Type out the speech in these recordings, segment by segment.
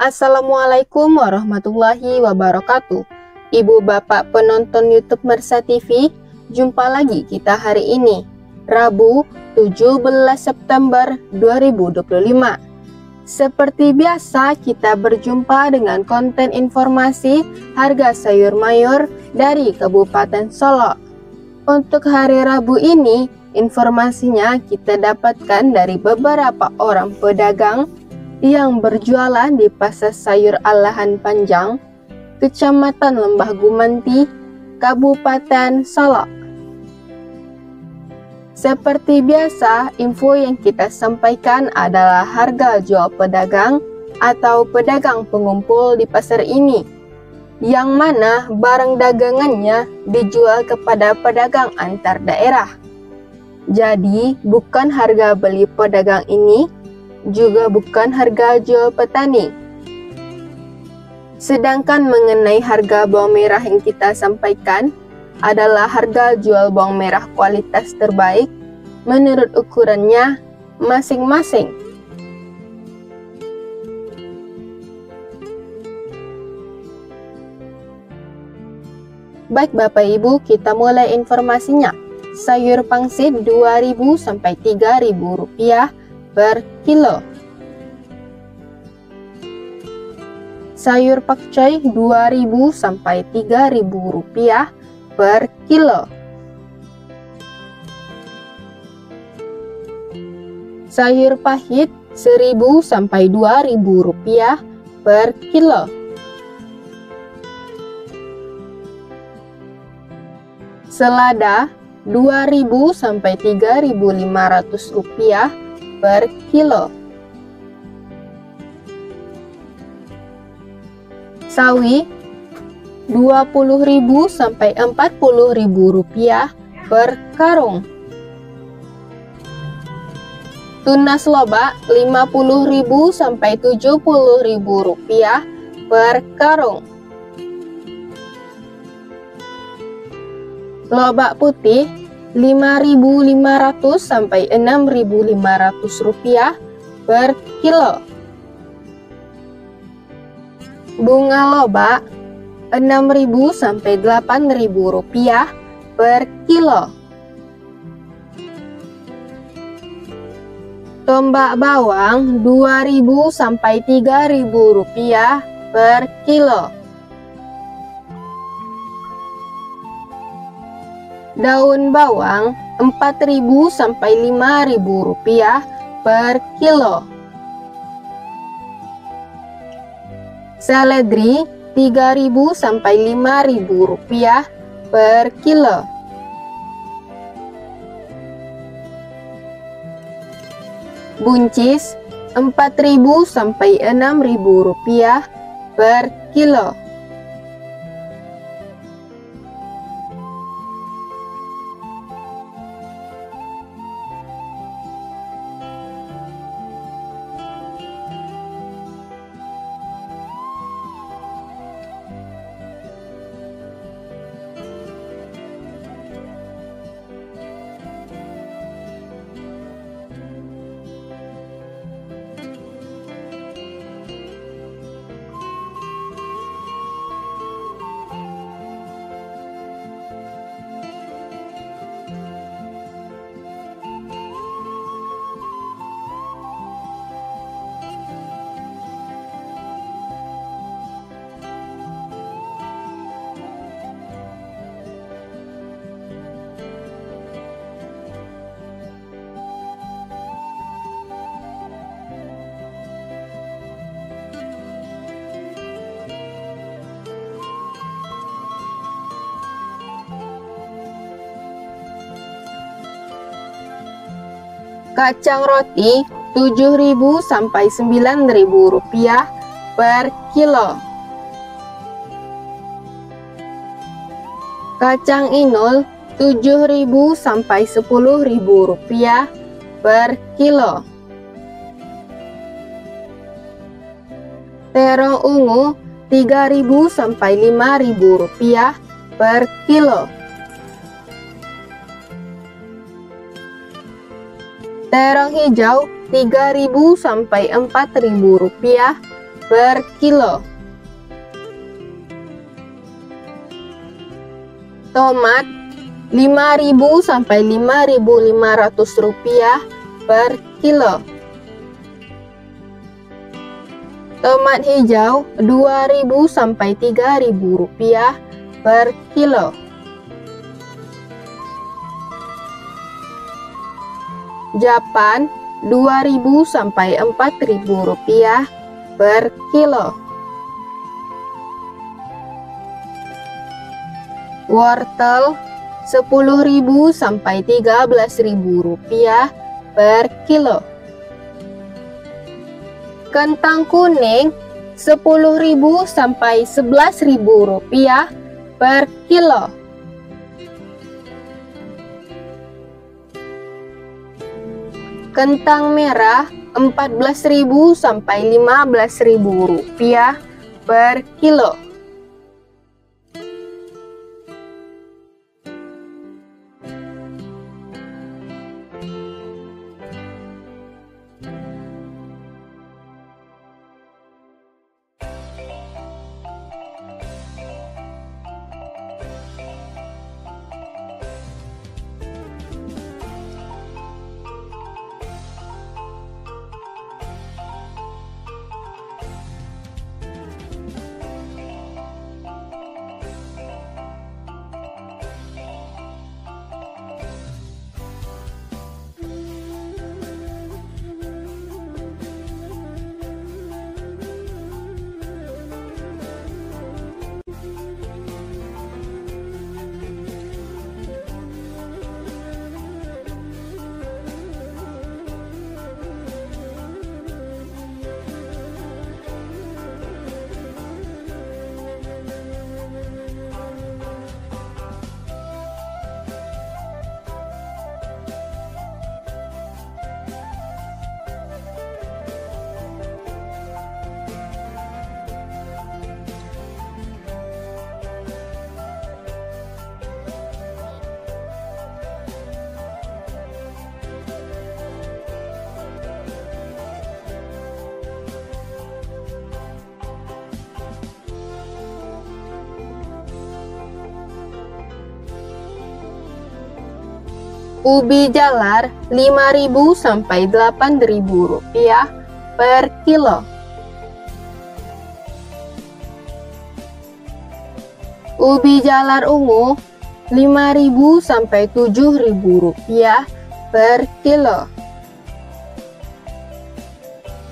Assalamualaikum warahmatullahi wabarakatuh. Ibu bapak penonton YouTube Mersa TV, jumpa lagi kita hari ini, Rabu 17 September 2025. Seperti biasa, kita berjumpa dengan konten informasi harga sayur mayur dari Kabupaten Solok. Untuk hari Rabu ini, informasinya kita dapatkan dari beberapa orang pedagang yang berjualan di Pasar Sayur Alahan Panjang, Kecamatan Lembah Gumanti, Kabupaten Solok. Seperti biasa, info yang kita sampaikan adalah harga jual pedagang atau pedagang pengumpul di pasar ini, yang mana barang dagangannya dijual kepada pedagang antar daerah. Jadi, bukan harga beli pedagang ini, juga bukan harga jual petani. Sedangkan mengenai harga bawang merah yang kita sampaikan adalah harga jual bawang merah kualitas terbaik menurut ukurannya masing-masing. Baik Bapak Ibu, kita mulai informasinya. Sayur pangsit 2.000 sampai 3.000 rupiah per kilo. Sayur pakcoy 2.000 sampai 3.000 rupiah per kilo. Sayur pahit 1.000 sampai 2.000 rupiah per kilo. Selada 2.000 sampai 3.500 rupiah per kilo. Sawi 20.000 sampai 40.000 rupiah per karung. Tunas lobak 50.000 sampai 70.000 rupiah per karung. Lobak putih 5.500 sampai 6.500 rupiah per kilo. Bunga lobak 6.000 sampai 8.000 rupiah per kilo. Tombak bawang 2.000 sampai 3.000 rupiah per kilo. Daun bawang 4.000 sampai 5.000 rupiah per kilo. Seledri 3.000 sampai 5.000 rupiah per kilo. Buncis 4.000 sampai 6.000 rupiah per kilo. Kacang roti 7.000 sampai 9.000 rupiah per kilo. Kacang inul 7.000 sampai 10.000 rupiah per kilo. Terong ungu 3.000 sampai 5.000 rupiah per kilo. Terong hijau 3.000 sampai 4.000 rupiah per kilo. Tomat 5.000 sampai 5.500 rupiah per kilo. Tomat hijau 2.000 sampai 3.000 rupiah per kilo. Japan 2.000 sampai 4.000 rupiah per kilo. Wortel 10.000 sampai 13.000 rupiah per kilo. Kentang kuning 10.000 sampai 11.000 rupiah per kilo. Kentang merah 14.000 sampai 15.000 rupiah per kilo. Ubi jalar 5.000 sampai 8.000 rupiah per kilo. Ubi jalar ungu 5.000 sampai 7.000 rupiah per kilo.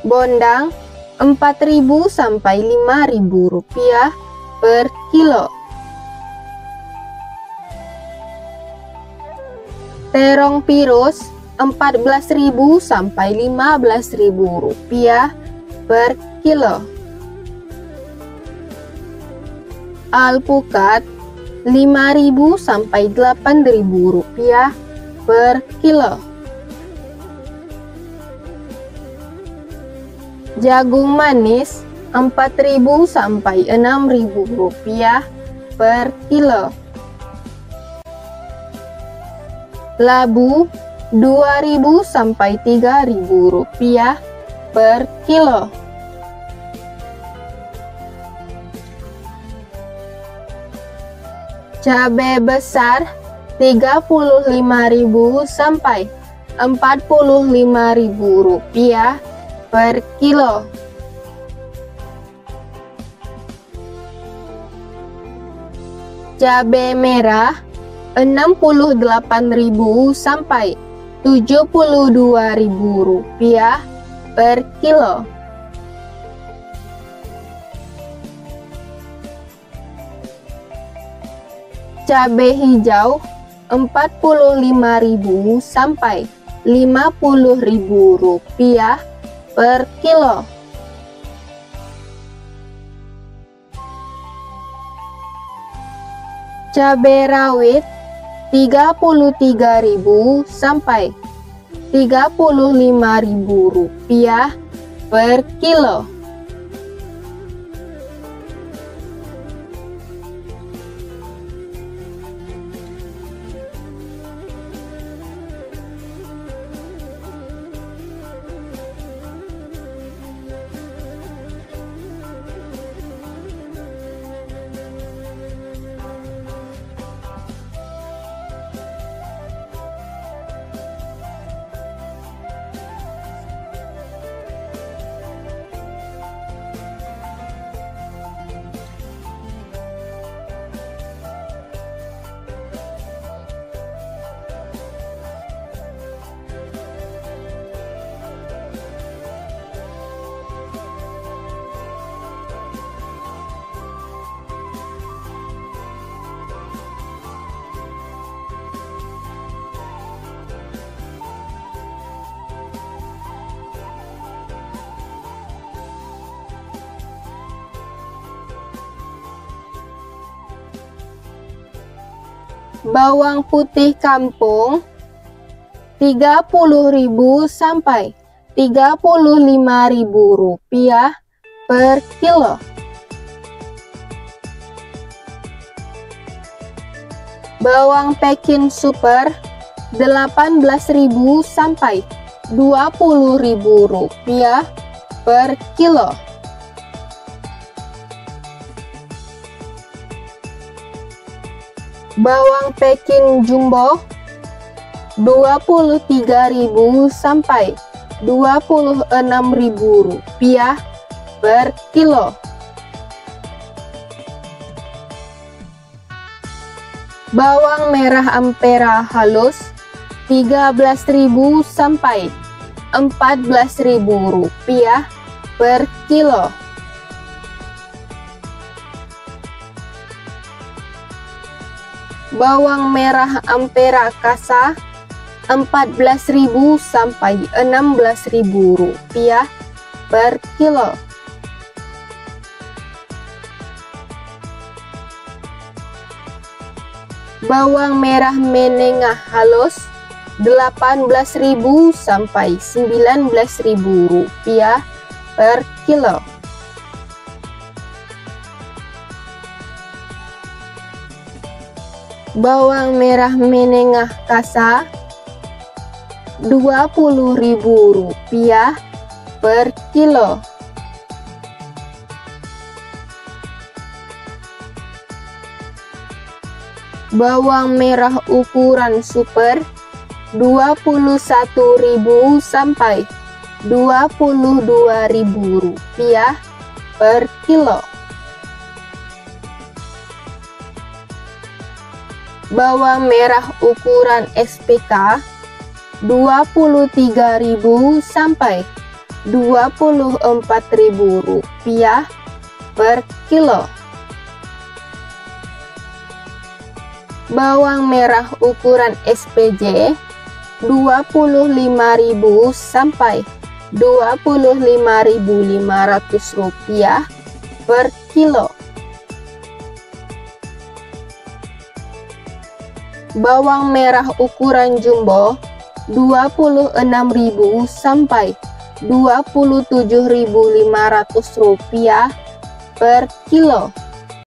Bondang 4.000 sampai 5.000 rupiah per kilo. Terong pirus 14.000 sampai 15.000 rupiah per kilo. Alpukat 5.000 sampai 8.000 rupiah per kilo. Jagung manis 4.000 sampai 6.000 rupiah per kilo. Labu 2.000 sampai 3.000 rupiah per kilo. Cabai besar 35.000 sampai 45.000 rupiah per kilo. Cabai merah 68.000 sampai 72.000 rupiah per kilo. Cabai hijau 45.000 sampai 50.000 rupiah per kilo. Cabai rawit 33.000 sampai 35.000 rupiah per kilo. Bawang putih kampung 30.000 sampai Rp35.000 per kilo. Bawang Pekin super 18.000 sampai Rp20.000 per kilo. Bawang Pekin jumbo 23.000 sampai Rp26.000 per kilo. Bawang merah Ampera halus 13.000 sampai Rp14.000 per kilo. Bawang merah Ampera Kasa 14.000 sampai Rp16.000 per kilo. Bawang merah menengah halus 18.000 sampai Rp19.000 per kilo. Bawang merah menengah kasa Rp20.000 per kilo. Bawang merah ukuran super 21.000 sampai Rp22.000 per kilo. Bawang merah ukuran SPK 23.000 sampai Rp24.000 per kilo. Bawang merah ukuran SPJ 25.000 sampai Rp25.500 per kilo. Bawang merah ukuran jumbo 26.000 sampai Rp27.500 per kilo.